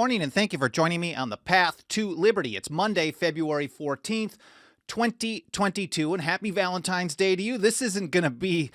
morning, and thank you for joining me on the path to liberty. It's Monday, February 14th, 2022, and happy Valentine's Day to you. This isn't going to be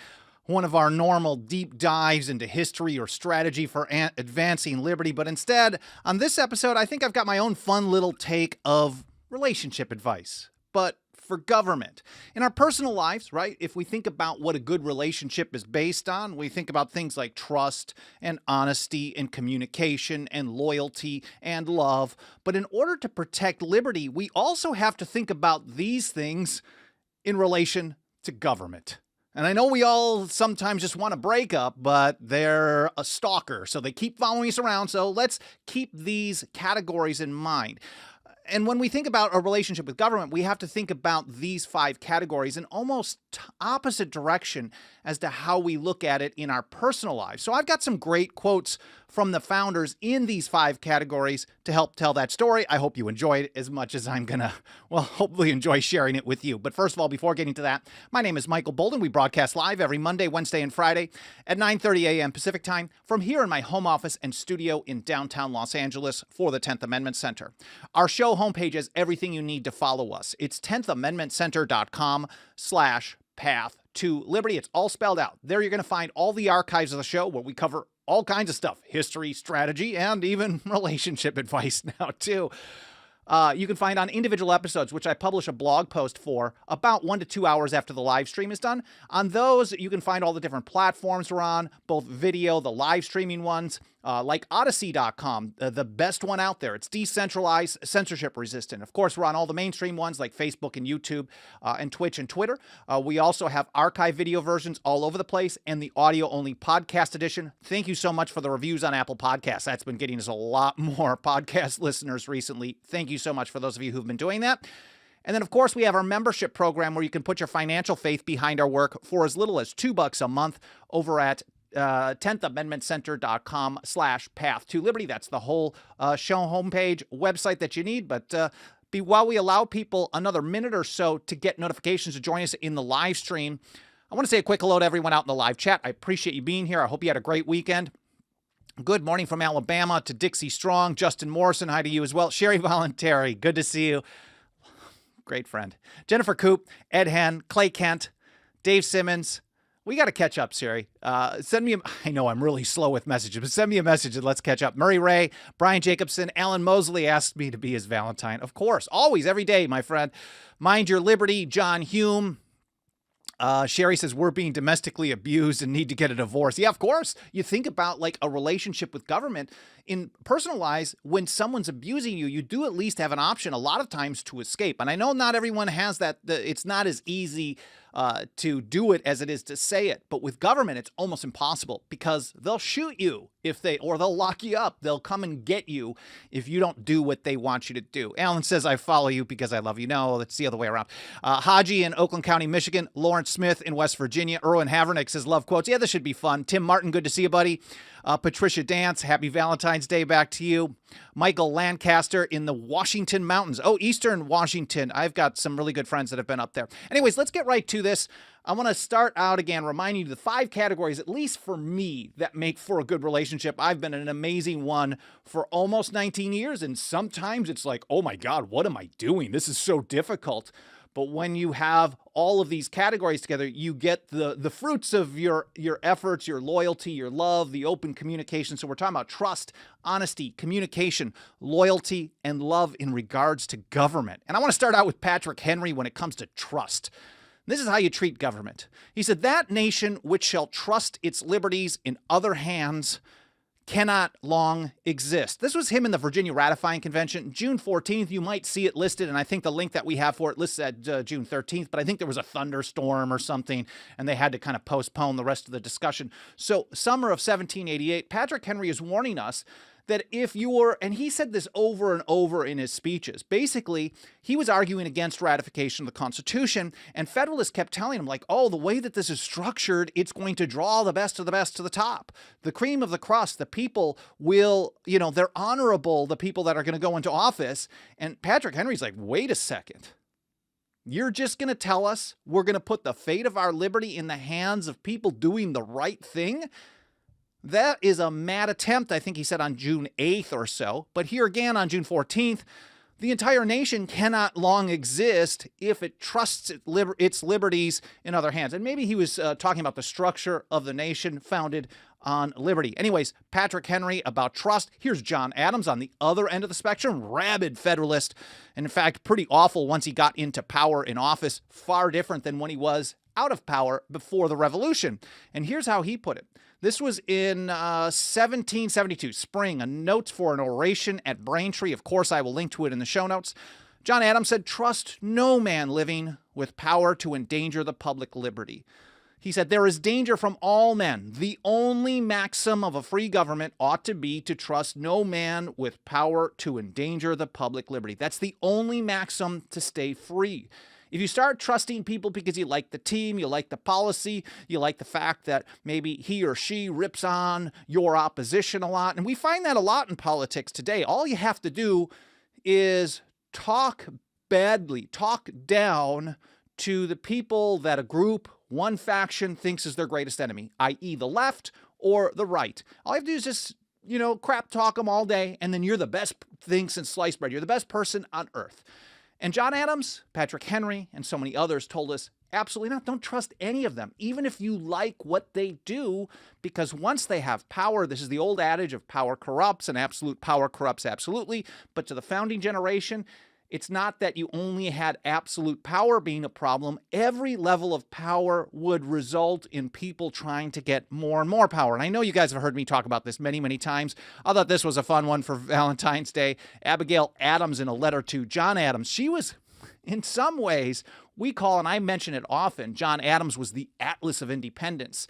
one of our normal deep dives into history or strategy for advancing liberty, but instead, on this episode, I think I've got my own fun little take of relationship advice, but for government. In our personal lives, right, if we think about what a good relationship is based on, we think about things like trust and honesty and communication and loyalty and love. But in order to protect liberty, we also have to think about these things in relation to government. And I know we all sometimes just want to break up, but they're a stalker, so they keep following us around. So let's keep these categories in mind. And when we think about a relationship with government, we have to think about these 5 categories in almost opposite direction as to how we look at it in our personal lives. So I've got some great quotes from the founders in these 5 categories to help tell that story. I hope you enjoy it as much as I'm gonna, hopefully enjoy sharing it with you. But first of all, before getting to that, my name is Michael Bolden. We broadcast live every Monday, Wednesday, and Friday at 9:30 a.m. Pacific time from here in my home office and studio in downtown Los Angeles for the 10th Amendment Center. Our show homepage has everything you need to follow us. It's 10thamendmentcenter.com/path to liberty. It's all spelled out. There you're going to find all the archives of the show where we cover all kinds of stuff, history, strategy, and even relationship advice now too. You can find on individual episodes, which I publish a blog post for about 1 to 2 hours after the live stream is done. On those, you can find all the different platforms we're on, both video, the live streaming ones, like Odyssey.com, the best one out there. It's decentralized, censorship resistant. Of course, we're on all the mainstream ones like Facebook and YouTube and Twitch and Twitter. We also have archive video versions all over the place and the audio-only podcast edition. Thank you so much for the reviews on Apple Podcasts. That's been getting us a lot more podcast listeners recently. Thank you so much for those of you who've been doing that. And then, of course, we have our membership program where you can put your financial faith behind our work for as little as $2 a month over at 10thamendmentcenter.com/path to liberty. That's the whole show homepage website that you need. But while we allow people another minute or so to get notifications to join us in the live stream, I want to say a quick hello to everyone out in the live chat. I appreciate you being here. I hope you had a great weekend. Good morning from Alabama to Dixie Strong, Justin Morrison. Hi to you as well. Sherry Voluntary, good to see you. Great friend. Jennifer Coop, Ed Hen, Clay Kent, Dave Simmons. We got to catch up, Sherry. Send me I know I'm really slow with messages, but send me a message and let's catch up. Murray Ray, Brian Jacobson, Alan Mosley asked me to be his Valentine. Of course, always, every day, my friend. Mind Your Liberty, John Hume. Sherry says, we're being domestically abused and need to get a divorce. Yeah, of course. You think about like a relationship with government. In personal lives, when someone's abusing you, you do at least have an option a lot of times to escape. And I know not everyone has that. It's not as easy to do it as it is to say it. But with government, it's almost impossible because they'll shoot you or they'll lock you up. They'll come and get you if you don't do what they want you to do. Alan says, I follow you because I love you. No, it's the other way around. Haji in Oakland County, Michigan. Lawrence Smith in West Virginia. Erwin Havernick says, love quotes. Yeah, this should be fun. Tim Martin, good to see you, buddy. Patricia Dance, happy Valentine's Day back to you. Michael Lancaster in the Washington Mountains. Oh, Eastern Washington. I've got some really good friends that have been up there. Anyways, let's get right to this. I want to start out again, reminding you the 5 categories, at least for me, that make for a good relationship. I've been an amazing one for almost 19 years, and sometimes it's like, oh my God, what am I doing? This is so difficult. But when you have all of these categories together, you get the fruits of your efforts, your loyalty, your love, the open communication. So we're talking about trust, honesty, communication, loyalty, and love in regards to government. And I want to start out with Patrick Henry when it comes to trust. This is how you treat government. He said, that nation which shall trust its liberties in other hands cannot long exist. This was him in the Virginia Ratifying Convention, June 14th. You might see it listed, and I think the link that we have for it lists at June 13th, but I think there was a thunderstorm or something, and they had to kind of postpone the rest of the discussion. So summer of 1788, Patrick Henry is warning us that if you were, and he said this over and over in his speeches, basically, he was arguing against ratification of the Constitution, and Federalists kept telling him, like, oh, the way that this is structured, it's going to draw the best of the best to the top. The cream of the crust, the people will, they're honorable, the people that are going to go into office. And Patrick Henry's like, wait a second. You're just going to tell us we're going to put the fate of our liberty in the hands of people doing the right thing? That is a mad attempt, I think he said on June 8th or so. But here again on June 14th, the entire nation cannot long exist if it trusts its liberties in other hands. And maybe he was talking about the structure of the nation founded on liberty. Anyways, Patrick Henry about trust. Here's John Adams on the other end of the spectrum, rabid Federalist, and in fact, pretty awful once he got into power in office, far different than when he was out of power before the Revolution. And here's how he put it. This was in 1772, spring, a notes for an oration at Braintree. Of course, I will link to it in the show notes. John Adams said, "Trust no man living with power to endanger the public liberty." He said, "There is danger from all men. The only maxim of a free government ought to be to trust no man with power to endanger the public liberty." That's the only maxim to stay free. If you start trusting people because you like the team, you like the policy, you like the fact that maybe he or she rips on your opposition a lot, and we find that a lot in politics today. All you have to do is talk badly, talk down to the people that a group, one faction thinks is their greatest enemy, i.e. the left or the right. All you have to do is just, crap talk them all day, and then you're the best thing since sliced bread. You're the best person on earth. And John Adams, Patrick Henry, and so many others told us, absolutely not. Don't trust any of them, even if you like what they do, because once they have power, this is the old adage of power corrupts, and absolute power corrupts absolutely. But to the founding generation, it's not that you only had absolute power being a problem. Every level of power would result in people trying to get more and more power. And I know you guys have heard me talk about this many, many times. I thought this was a fun one for Valentine's Day. Abigail Adams, in a letter to John Adams, she was, in some ways, we call, and I mention it often, John Adams was the Atlas of Independence.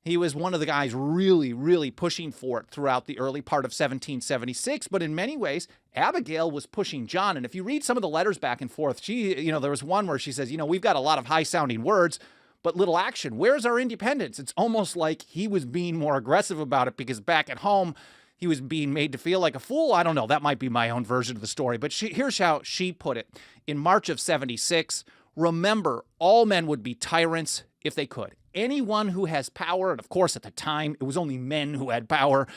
He was one of the guys really, really pushing for it throughout the early part of 1776. But in many ways, Abigail was pushing John. And if you read some of the letters back and forth, there was one where she says, we've got a lot of high-sounding words, but little action. Where's our independence? It's almost like he was being more aggressive about it because back at home, he was being made to feel like a fool. I don't know. That might be my own version of the story. But here's how she put it. In March of 76, remember, all men would be tyrants if they could. Anyone who has power, and of course at the time it was only men who had power,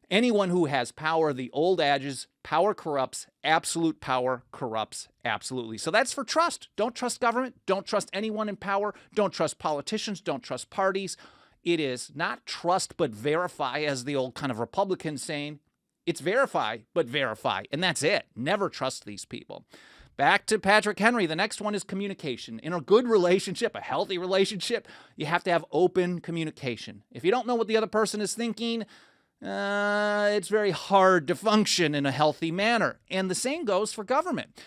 anyone who has power, the old adage, power corrupts, absolute power corrupts absolutely. So that's for trust. Don't trust government. Don't trust anyone in power. Don't trust politicians. Don't trust parties. It is not trust but verify, as the old kind of Republican saying. It's verify but verify, and that's it. Never trust these people. Back to Patrick Henry. The next one is communication. In a good relationship, a healthy relationship, you have to have open communication. If you don't know what the other person is thinking, it's very hard to function in a healthy manner. And the same goes for government.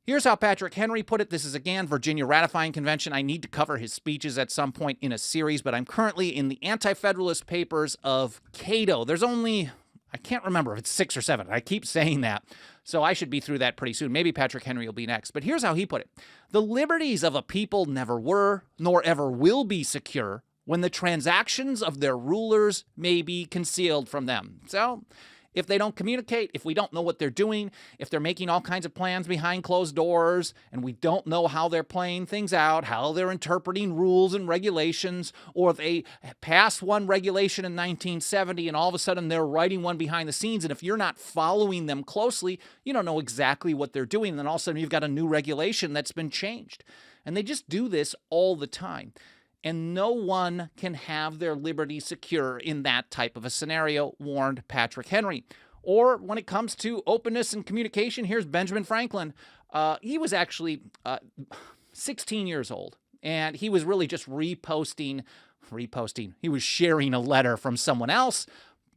Here's how Patrick Henry put it. This is, again, Virginia Ratifying Convention. I need to cover his speeches at some point in a series, but I'm currently in the Anti-Federalist Papers of Cato. There's only, I can't remember if it's 6 or 7. I keep saying that. So I should be through that pretty soon. Maybe Patrick Henry will be next. But here's how he put it. The liberties of a people never were, nor ever will be secure when the transactions of their rulers may be concealed from them. So if they don't communicate, if we don't know what they're doing, if they're making all kinds of plans behind closed doors, and we don't know how they're playing things out, how they're interpreting rules and regulations, or they pass one regulation in 1970 and all of a sudden they're writing one behind the scenes, and if you're not following them closely, you don't know exactly what they're doing, and then all of a sudden you've got a new regulation that's been changed. And they just do this all the time. And no one can have their liberty secure in that type of a scenario, warned Patrick Henry. Or when it comes to openness and communication, here's Benjamin Franklin. He was actually 16 years old, and he was really just reposting. He was sharing a letter from someone else,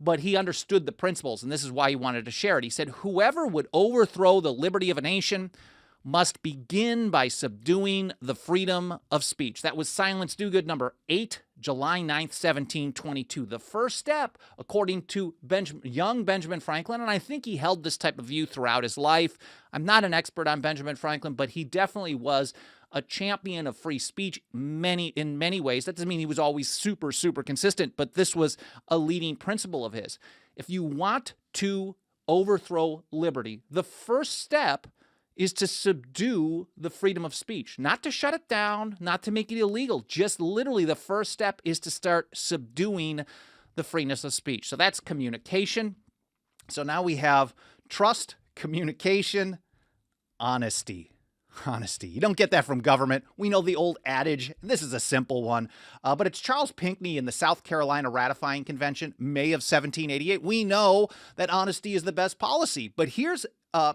but he understood the principles, and this is why he wanted to share it. He said, whoever would overthrow the liberty of a nation must begin by subduing the freedom of speech. That was Silence Dogood number 8, July 9th, 1722. The first step, according to young Benjamin Franklin, and I think he held this type of view throughout his life. I'm not an expert on Benjamin Franklin, but he definitely was a champion of free speech in many ways. That doesn't mean he was always super, super consistent, but this was a leading principle of his. If you want to overthrow liberty, the first step is to subdue the freedom of speech, not to shut it down, not to make it illegal. Just literally the first step is to start subduing the freeness of speech. So that's communication. So now we have trust, communication, honesty. Honesty. You don't get that from government. We know the old adage. This is a simple one, but it's Charles Pinckney in the South Carolina Ratifying Convention, May of 1788. We know that honesty is the best policy, but here's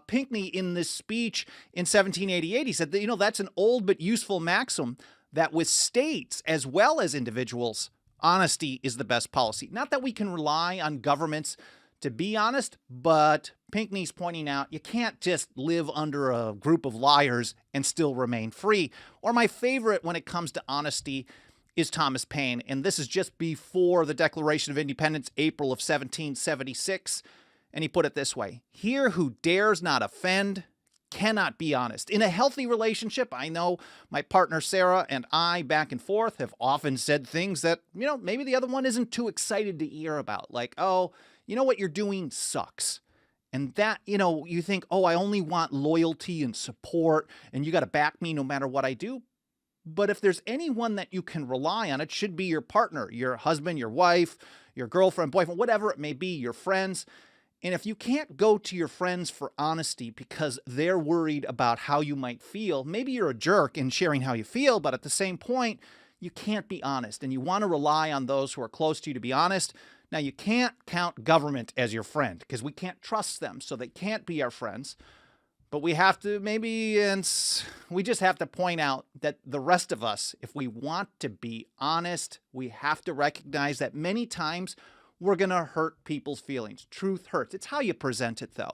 Pinckney in this speech in 1788. He said that, that's an old but useful maxim that with states as well as individuals, honesty is the best policy. Not that we can rely on governments to be honest, but Pinckney's pointing out you can't just live under a group of liars and still remain free. Or my favorite when it comes to honesty is Thomas Paine, and this is just before the Declaration of Independence, April of 1776, and he put it this way: "He who dares not offend cannot be honest." In a healthy relationship, I know my partner Sarah and I back and forth have often said things that, maybe the other one isn't too excited to hear about, like, "Oh, what you're doing sucks." And that, you think, "Oh, I only want loyalty and support, and you got to back me no matter what I do." But if there's anyone that you can rely on, it should be your partner, your husband, your wife, your girlfriend, boyfriend, whatever it may be, your friends. And if you can't go to your friends for honesty because they're worried about how you might feel, maybe you're a jerk in sharing how you feel, but at the same point, you can't be honest. And you want to rely on those who are close to you to be honest. Now, you can't count government as your friend because we can't trust them, so they can't be our friends. But we have to we just have to point out that the rest of us, if we want to be honest, we have to recognize that many times we're going to hurt people's feelings. Truth hurts. It's how you present it, though.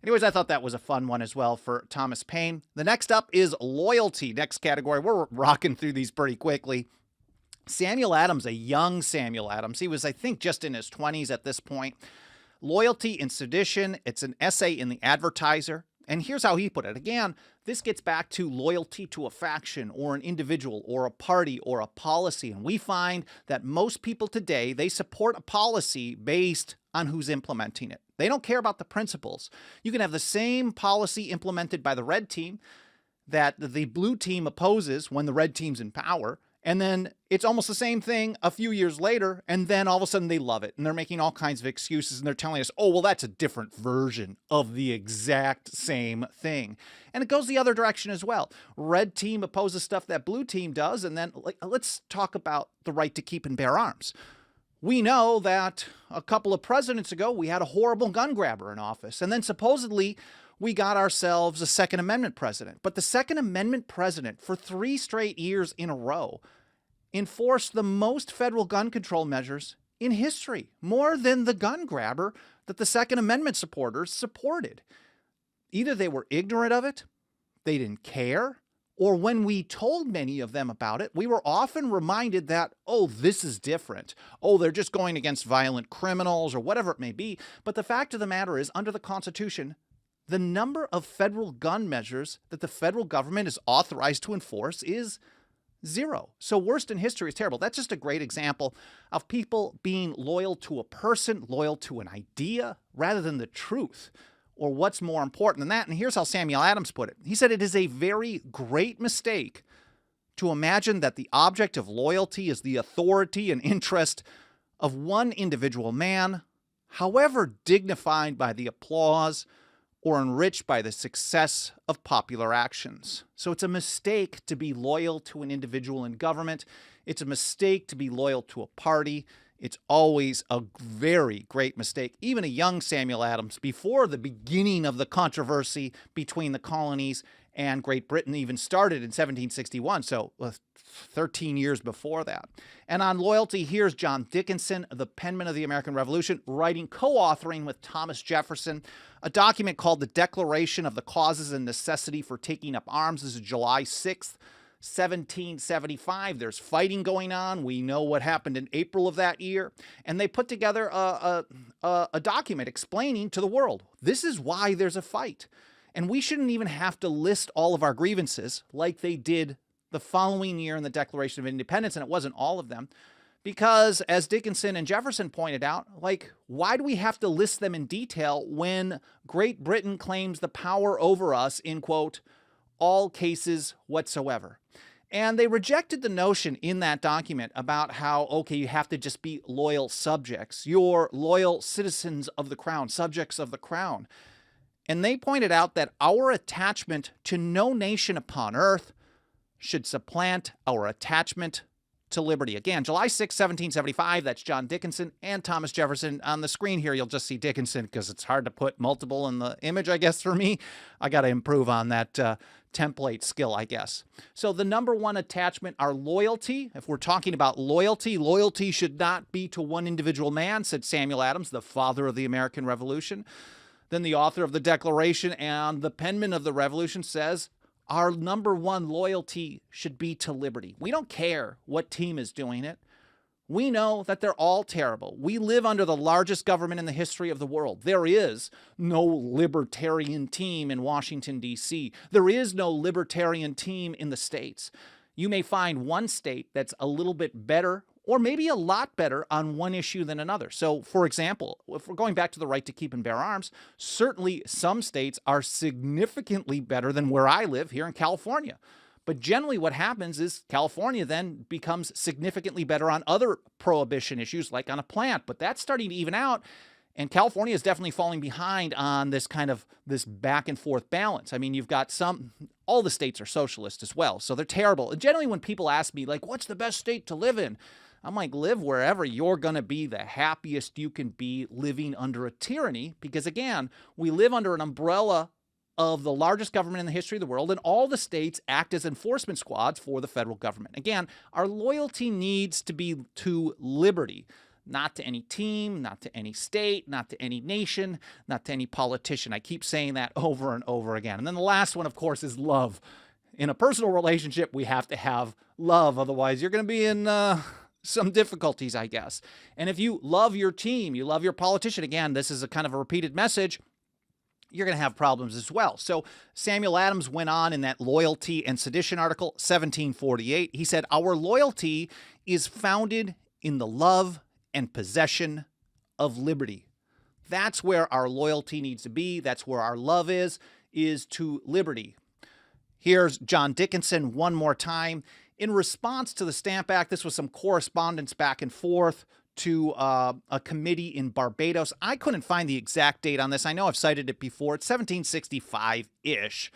Anyways, I thought that was a fun one as well for Thomas Paine. The next up is loyalty. Next category. We're rocking through these pretty quickly. Samuel Adams, a young Samuel Adams. He was, I think, just in his 20s at this point. Loyalty and Sedition. It's an essay in the Advertiser. And here's how he put it. Again, this gets back to loyalty to a faction or an individual or a party or a policy. And we find that most people today, they support a policy based on who's implementing it. They don't care about the principles. You can have the same policy implemented by the red team that the blue team opposes when the red team's in power. And then it's almost the same thing a few years later, and then all of a sudden they love it. And they're making all kinds of excuses, and they're telling us, "Oh, well, that's a different version of the exact same thing." And it goes the other direction as well. Red team opposes stuff that blue team does, and then let's talk about the right to keep and bear arms. We know that a couple of presidents ago, we had a horrible gun grabber in office, and then supposedly we got ourselves a Second Amendment president. But the Second Amendment president, for 3 straight years in a row, enforced the most federal gun control measures in history, more than the gun grabber that the Second Amendment supporters supported. Either they were ignorant of it, they didn't care, or when we told many of them about it, we were often reminded that, "Oh, this is different. Oh, they're just going against violent criminals," or whatever it may be. But the fact of the matter is, under the Constitution, the number of federal gun measures that the federal government is authorized to enforce is 0. So worst in history is terrible. That's just a great example of people being loyal to a person, loyal to an idea, rather than the truth or what's more important than that. And here's how Samuel Adams put it. He said, "It is a very great mistake to imagine that the object of loyalty is the authority and interest of one individual man, however dignified by the applause or enriched by the success of popular actions." So it's a mistake to be loyal to an individual in government. It's a mistake to be loyal to a party. It's always a very great mistake. Even a young Samuel Adams, before the beginning of the controversy between the colonies and Great Britain even started in 1761, so 13 years before that. And on loyalty, here's John Dickinson, the penman of the American Revolution, co-authoring with Thomas Jefferson, a document called the Declaration of the Causes and Necessity for Taking Up Arms. This is July 6th, 1775. There's fighting going on. We know what happened in April of that year. And they put together a document explaining to the world, this is why there's a fight. And we shouldn't even have to list all of our grievances like they did the following year in the Declaration of Independence, and it wasn't all of them, because as Dickinson and Jefferson pointed out, why do we have to list them in detail when Great Britain claims the power over us in, quote, all cases whatsoever? And they rejected the notion in that document about how, okay, you have to just be loyal subjects. You're loyal citizens of the crown, subjects of the crown. And they pointed out that our attachment to no nation upon earth should supplant our attachment to liberty. Again, July 6, 1775, that's John Dickinson and Thomas Jefferson. On the screen here, you'll just see Dickinson because it's hard to put multiple in the image, I guess, for me. I got to improve on that template skill, I guess. So the number one attachment, our loyalty. If we're talking about loyalty, loyalty should not be to one individual man, said Samuel Adams, the father of the American Revolution. Then the author of the Declaration and the penman of the Revolution says, our number one loyalty should be to liberty. We don't care what team is doing it. We know that they're all terrible. We live under the largest government in the history of the world. There is no libertarian team in Washington, D.C. There is no libertarian team in the states. You may find one state that's a little bit better or maybe a lot better on one issue than another. So, for example, if we're going back to the right to keep and bear arms, certainly some states are significantly better than where I live here in California. But generally what happens is California then becomes significantly better on other prohibition issues, like on a plant. But that's starting to even out. And California is definitely falling behind on this kind of this back and forth balance. I mean, you've got all the states are socialist as well. So they're terrible. And generally when people ask me, like, what's the best state to live in? I'm like, live wherever you're going to be the happiest you can be living under a tyranny. Because again, we live under an umbrella of the largest government in the history of the world, and all the states act as enforcement squads for the federal government. Again, our loyalty needs to be to liberty, not to any team, not to any state, not to any nation, not to any politician. I keep saying that over and over again. And then the last one, of course, is love. In a personal relationship, we have to have love. Otherwise, you're going to be in some difficulties, I guess. And if you love your team, you love your politician, again, this is a kind of a repeated message, you're going to have problems as well. So Samuel Adams went on in that Loyalty and Sedition article, 1748. He said, our loyalty is founded in the love and possession of liberty. That's where our loyalty needs to be. That's where our love is to liberty. Here's John Dickinson one more time. In response to the Stamp Act, this was some correspondence back and forth to a committee in Barbados. I couldn't find the exact date on this. I know I've cited it before. It's 1765-ish.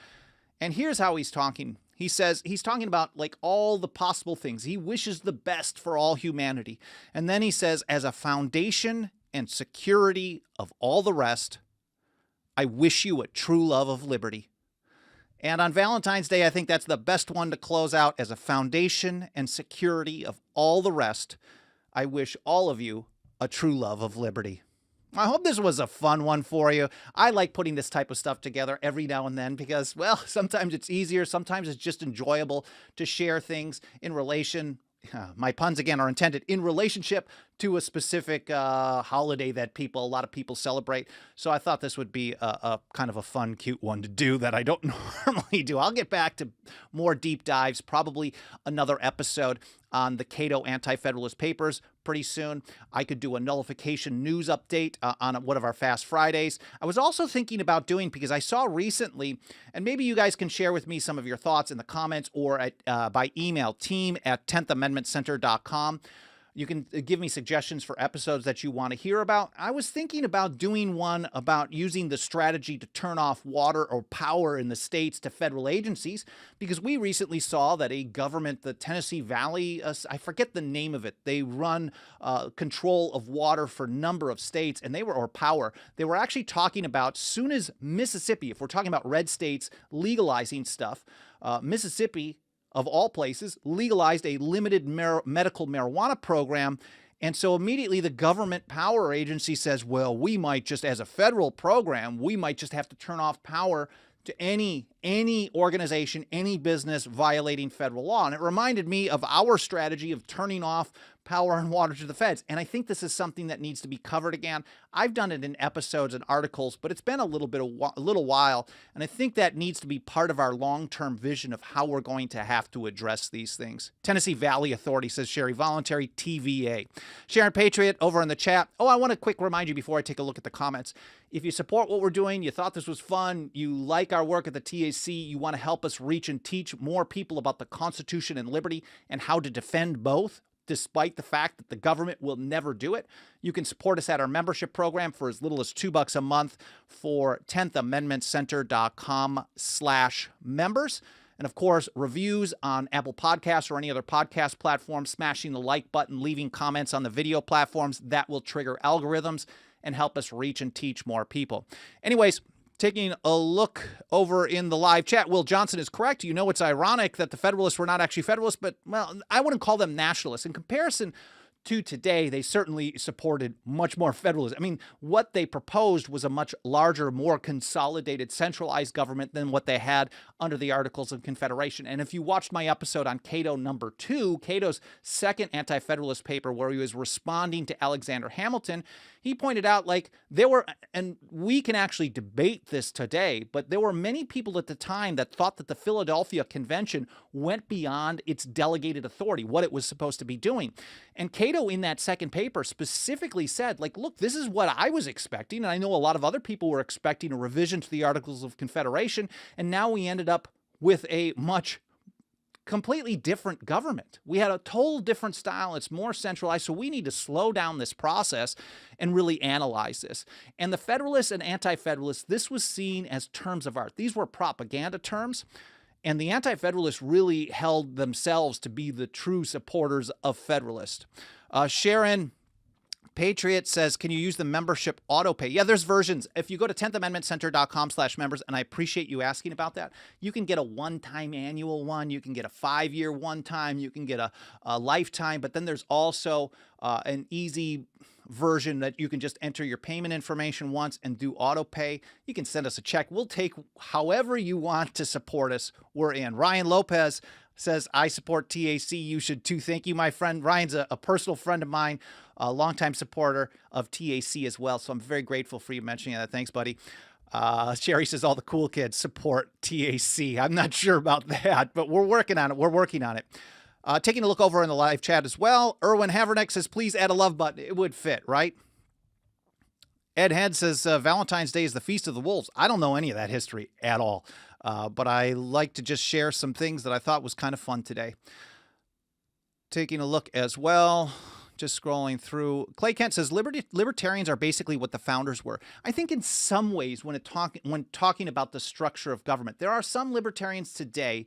And here's how he's talking. He says he's talking about like all the possible things. He wishes the best for all humanity. And then he says, as a foundation and security of all the rest, I wish you a true love of liberty. And on Valentine's Day, I think that's the best one to close out. As a foundation and security of all the rest, I wish all of you a true love of liberty. I hope this was a fun one for you. I like putting this type of stuff together every now and then because, well, sometimes it's easier. Sometimes it's just enjoyable to share things in relation. My puns, again, are intended in relationship to a specific holiday that a lot of people celebrate. So I thought this would be a kind of a fun, cute one to do that I don't normally do. I'll get back to more deep dives, probably another episode on the Cato Anti-Federalist Papers pretty soon. I could do a nullification news update on one of our Fast Fridays. I was also thinking about doing, because I saw recently, and maybe you guys can share with me some of your thoughts in the comments or by email, team@10thamendmentcenter.com. You can give me suggestions for episodes that you want to hear about. I was thinking about doing one about using the strategy to turn off water or power in the states to federal agencies, because we recently saw that a government, the Tennessee Valley, I forget the name of it, they run control of water for a number of states, and or power. They were actually talking about, soon as Mississippi, if we're talking about red states legalizing stuff, Mississippi, of all places, legalized a limited medical marijuana program. And so immediately the government power agency says, well, we might just, as a federal program, we might just have to turn off power to any organization, any business violating federal law. And it reminded me of our strategy of turning off power and water to the feds. And I think this is something that needs to be covered again. I've done it in episodes and articles, but it's been a little while. And I think that needs to be part of our long-term vision of how we're going to have to address these things. Tennessee Valley Authority, says Sherry, voluntary TVA. Sharon Patriot over in the chat. Oh, I want to quick remind you before I take a look at the comments. If you support what we're doing, you thought this was fun, you like our work at the TAC, you want to help us reach and teach more people about the Constitution and liberty and how to defend both, despite the fact that the government will never do it, you can support us at our membership program for as little as $2 a month for 10thamendmentcenter.com/members. And of course, reviews on Apple Podcasts or any other podcast platform, smashing the like button, leaving comments on the video platforms, that will trigger algorithms and help us reach and teach more people. Anyways, taking a look over in the live chat, Will Johnson is correct. You know, it's ironic that the Federalists were not actually Federalists, but, well, I wouldn't call them nationalists. In comparison to today, they certainly supported much more federalism. I mean, what they proposed was a much larger, more consolidated, centralized government than what they had under the Articles of Confederation. And if you watched my episode on Cato #2, Cato's second anti-federalist paper, where he was responding to Alexander Hamilton, he pointed out, like, there were, and we can actually debate this today, but there were many people at the time that thought that the Philadelphia Convention went beyond its delegated authority, what it was supposed to be doing. And Cato, in that second paper, specifically said, like, look, this is what I was expecting, and I know a lot of other people were expecting a revision to the Articles of Confederation, and now we ended up with a much completely different government. We had a total different style. It's more centralized. So we need to slow down this process and really analyze this. And the Federalists and Anti-Federalists, this was seen as terms of art. These were propaganda terms. And the Anti-Federalists really held themselves to be the true supporters of Federalists. Sharon Patriot says, can you use the membership auto pay? Yeah, there's versions. If you go to 10thamendmentcenter.com/members, and I appreciate you asking about that, you can get a one-time annual one. You can get a 5-year one-time. You can get a lifetime. But then there's also an easy version that you can just enter your payment information once and do auto pay. You can send us a check. We'll take however you want to support us. We're in. Ryan Lopez says, I support TAC. You should too. Thank you, my friend. Ryan's a personal friend of mine, a longtime supporter of TAC as well. So I'm very grateful for you mentioning that. Thanks, buddy. Sherry says, all the cool kids support TAC. I'm not sure about that, but we're working on it. We're working on it. Taking a look over in the live chat as well. Erwin Havernick says, please add a love button. It would fit, right? Ed Head says, Valentine's Day is the Feast of the Wolves. I don't know any of that history at all. But I like to just share some things that I thought was kind of fun today. Taking a look as well, just scrolling through. Clay Kent says, libertarians are basically what the founders were. I think in some ways, when talking about the structure of government, there are some libertarians today,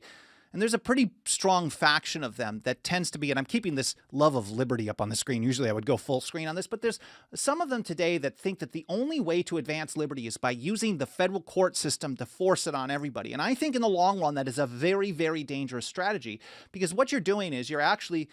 and there's a pretty strong faction of them that tends to be, and I'm keeping this love of liberty up on the screen. Usually I would go full screen on this, but there's some of them today that think that the only way to advance liberty is by using the federal court system to force it on everybody. And I think in the long run, that is a very, very dangerous strategy, because what you're doing is you're actually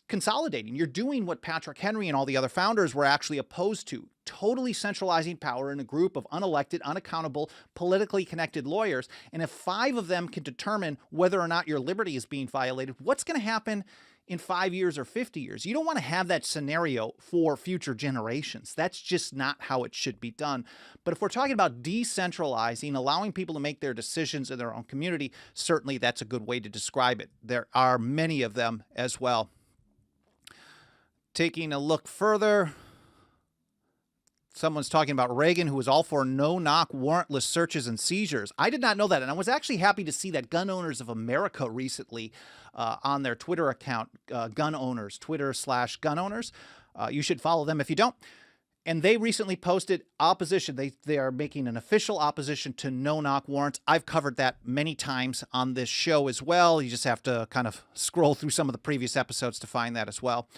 consolidating. You're doing what Patrick Henry and all the other founders were actually opposed to, totally centralizing power in a group of unelected, unaccountable, politically connected lawyers. And if 5 of them can determine whether or not your liberty is being violated, what's going to happen in 5 years or 50 years? You don't want to have that scenario for future generations. That's just not how it should be done. But if we're talking about decentralizing, allowing people to make their decisions in their own community, certainly that's a good way to describe it. There are many of them as well. Taking a look further, someone's talking about Reagan, who was all for no-knock warrantless searches and seizures. I did not know that, and I was actually happy to see that Gun Owners of America recently on their Twitter account, Gun Owners, Twitter/Gun Owners. You should follow them if you don't. And they recently posted opposition. They are making an official opposition to no-knock warrants. I've covered that many times on this show as well. You just have to kind of scroll through some of the previous episodes to find that as well.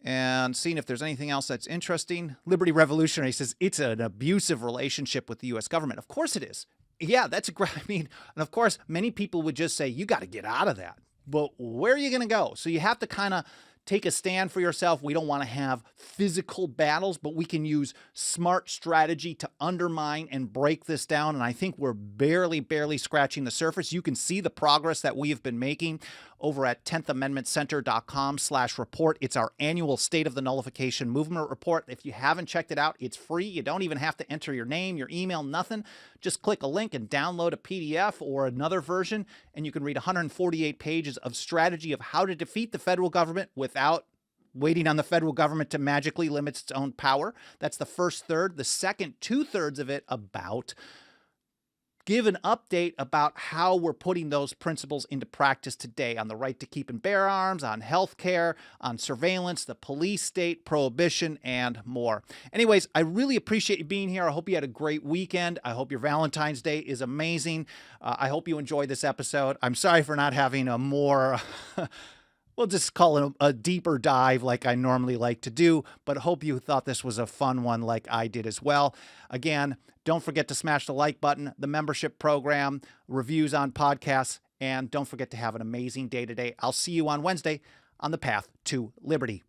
And seeing if there's anything else that's interesting. Liberty Revolutionary says, it's an abusive relationship with the U.S. government. Of course it is. Yeah, that's a great, and of course, many people would just say, you got to get out of that. But where are you going to go? So you have to kind of take a stand for yourself. We don't want to have physical battles, but we can use smart strategy to undermine and break this down. And I think we're barely scratching the surface. You can see the progress that we have been making over at 10thamendmentcenter.com/report. It's our annual State of the Nullification Movement report. If you haven't checked it out, it's free. You don't even have to enter your name, your email, nothing. Just click a link and download a PDF or another version, and you can read 148 pages of strategy of how to defeat the federal government without waiting on the federal government to magically limit its own power. That's the first third. The second 2/3 of it about give an update about how we're putting those principles into practice today on the right to keep and bear arms, on healthcare, on surveillance, the police state, prohibition, and more. Anyways, I really appreciate you being here. I hope you had a great weekend. I hope your Valentine's Day is amazing. I hope you enjoyed this episode. I'm sorry for not having a more we'll just call it a deeper dive like I normally like to do, but hope you thought this was a fun one like I did as well. Again, don't forget to smash the like button, the membership program, reviews on podcasts, and don't forget to have an amazing day today. I'll see you on Wednesday on the path to liberty.